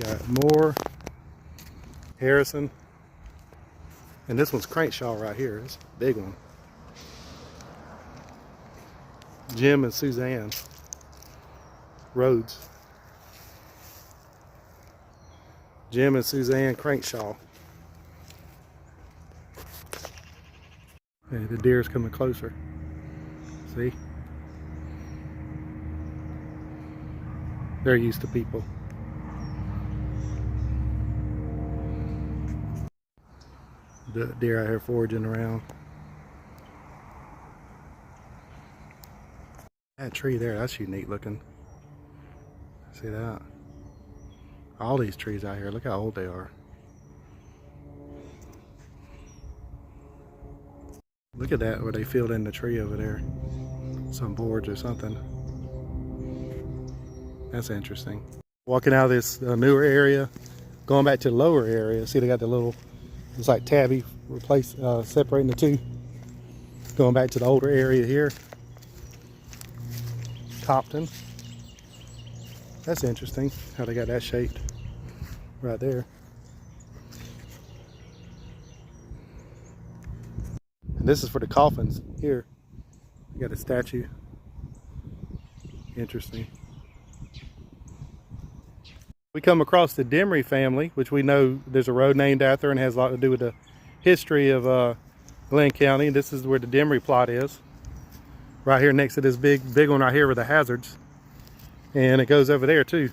Got Moore, Harrison, and this one's Crankshaw right here. It's a big one. Jim and Suzanne Rhodes. Jim and Suzanne Crankshaw. Hey, the deer's coming closer. See? They're used to people. The deer out here foraging around. That tree there, that's unique looking. See that? All these trees out here, look how old they are. Look at that, where they filled in the tree over there. Some boards or something. That's interesting. Walking out of this newer area, going back to the lower area. See, they got the little, it's like tabby separating the two. Going back to the older area here. Copton. That's interesting how they got that shaped right there. And this is for the coffins here. You got a statue. Interesting. We come across the Demery family, which we know there's a road named after and has a lot to do with the history of Glenn County. This is where the Demery plot is. Right here next to this big one right here with the hazards. And it goes over there too.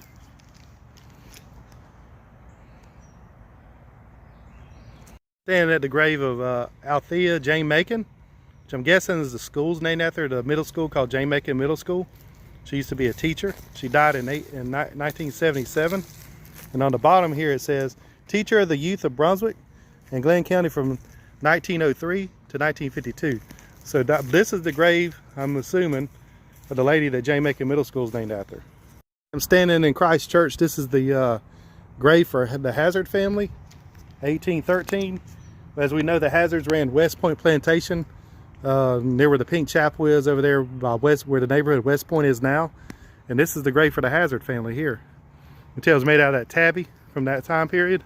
Standing at the grave of Althea Jane Macon, which I'm guessing is the school's named after, the middle school called Jane Macon Middle School. She used to be a teacher. She died in 1977. And on the bottom here it says, teacher of the youth of Brunswick and Glenn County from 1903 to 1952. So this is the grave, I'm assuming, of the lady that Jane Macon Middle School is named after. I'm standing in Christ Church. This is the grave for the Hazard family, 1813. As we know, the Hazards ran West Point Plantation, near where the Pink Chapel is over there by where the neighborhood West Point is now. And this is the grave for the Hazard family here. You can tell it's made out of that tabby from that time period.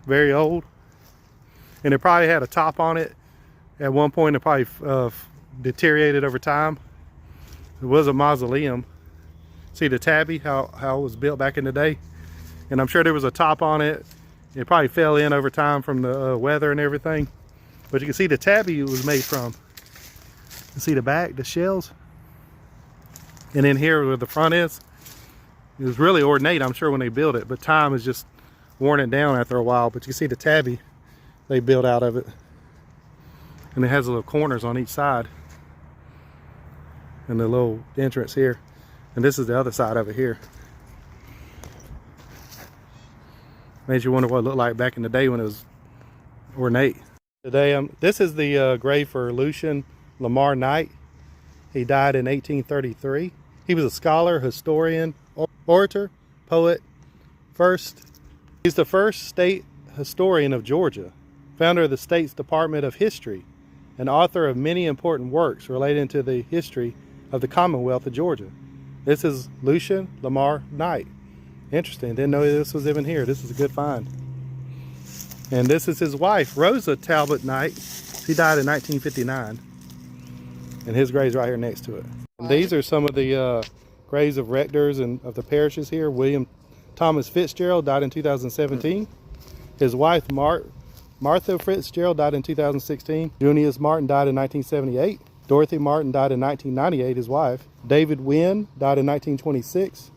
Very old. And it probably had a top on it. At one point it probably deteriorated over time. It was a mausoleum. See the tabby, how it was built back in the day. And I'm sure there was a top on it. It probably fell in over time from the weather and everything. But you can see the tabby it was made from. You see the back, the shells. And in here where the front is, it was really ornate, I'm sure, when they built it. But time has just worn it down after a while. But you can see the tabby they built out of it. And it has little corners on each side. And the little entrance here. And this is the other side of it here. Made you wonder what it looked like back in the day when it was ornate. Today, this is the grave for Lucian Lamar Knight. He died in 1833. He was a scholar, historian, orator, poet. He's the first state historian of Georgia, founder of the state's Department of History, and author of many important works relating to the history of the Commonwealth of Georgia. This is Lucian Lamar Knight. Interesting, didn't know this was even here. This is a good find. And this is his wife, Rosa Talbot Knight. She died in 1959. And his grave's right here next to it. And these are some of the graves of rectors and of the parishes here. William Thomas Fitzgerald died in 2017. His wife, Martha Fitzgerald, died in 2016. Junius Martin died in 1978. Dorothy Martin died in 1998, his wife. David Wynn died in 1926.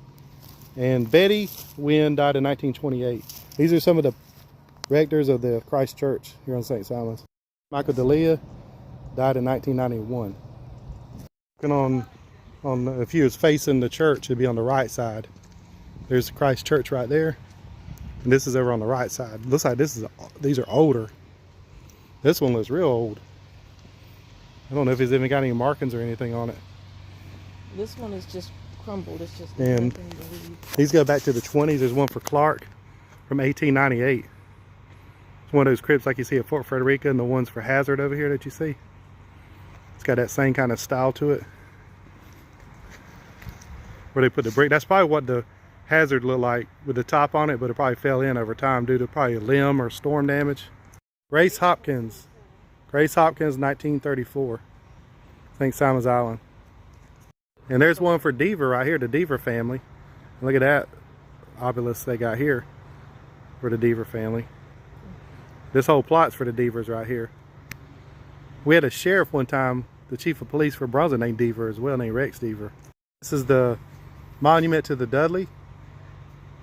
And Betty Wynn died in 1928. These are some of the rectors of the Christ Church here on St. Simon's. Michael Delia died in 1991. Looking on if you was facing the church, it'd be on the right side. There's the Christ Church right there. And this is over on the right side. Looks like these are older. This one looks real old. I don't know if it's even got any markings or anything on it. This one is just crumbled. It's just and these go back to the 20s. There's one for Clark from 1898. It's one of those crypts like you see at Fort Frederica, and the ones for Hazard over here that you see. It's got that same kind of style to it. Where they put the brick. That's probably what the hazard look like with the top on it, but it probably fell in over time due to probably a limb or storm damage. Grace Hopkins. Grace Hopkins, 1934. St. Simon's Island. And there's one for Deaver right here, the Deaver family. Look at that obelisk they got here for the Deaver family. This whole plot's for the Deavers right here. We had a sheriff one time, the chief of police for Brunswick, named Deaver as well, named Rex Deaver. This is the monument to the Dudley.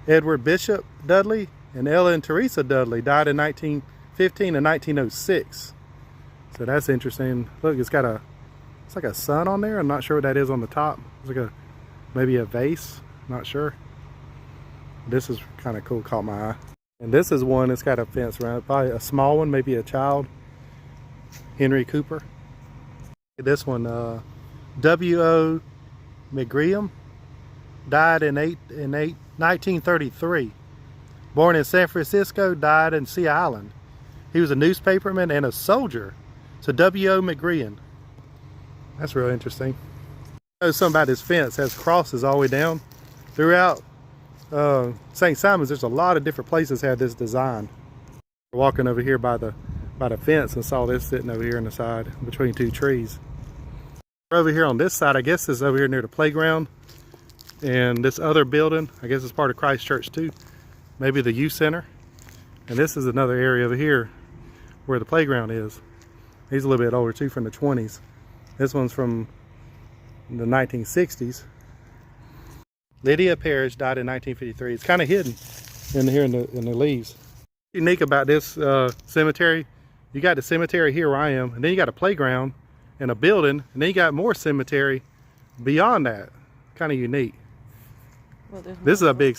Edward Bishop Dudley and Ellen Teresa Dudley died in 1915 and 1906. So that's interesting. Look, it's like a sun on there. I'm not sure what that is on the top. It's like maybe a vase, not sure. This is kind of cool, caught my eye. And this is one that's got a fence around it, probably a small one, maybe a child. Henry Cooper. This one, W.O. McGream, died in 1933. Born in San Francisco, died in Sea Island. He was a newspaperman and a soldier. So W.O. McGrean. That's real interesting. I know something about this fence. It has crosses all the way down. Throughout St. Simon's, there's a lot of different places have this design. We're walking over here by the fence and saw this sitting over here on the side between two trees. We're over here on this side, I guess this is over here near the playground. And this other building, I guess it's part of Christ Church too. Maybe the youth center. And this is another area over here where the playground is. He's a little bit older too, from the 20s. This one's from the 1960s. Lydia Parrish died in 1953. It's kind of hidden in here in the leaves. Unique about this cemetery, you got the cemetery here where I am, and then you got a playground and a building, and then you got more cemetery beyond that. Kind of unique. Well, This is a big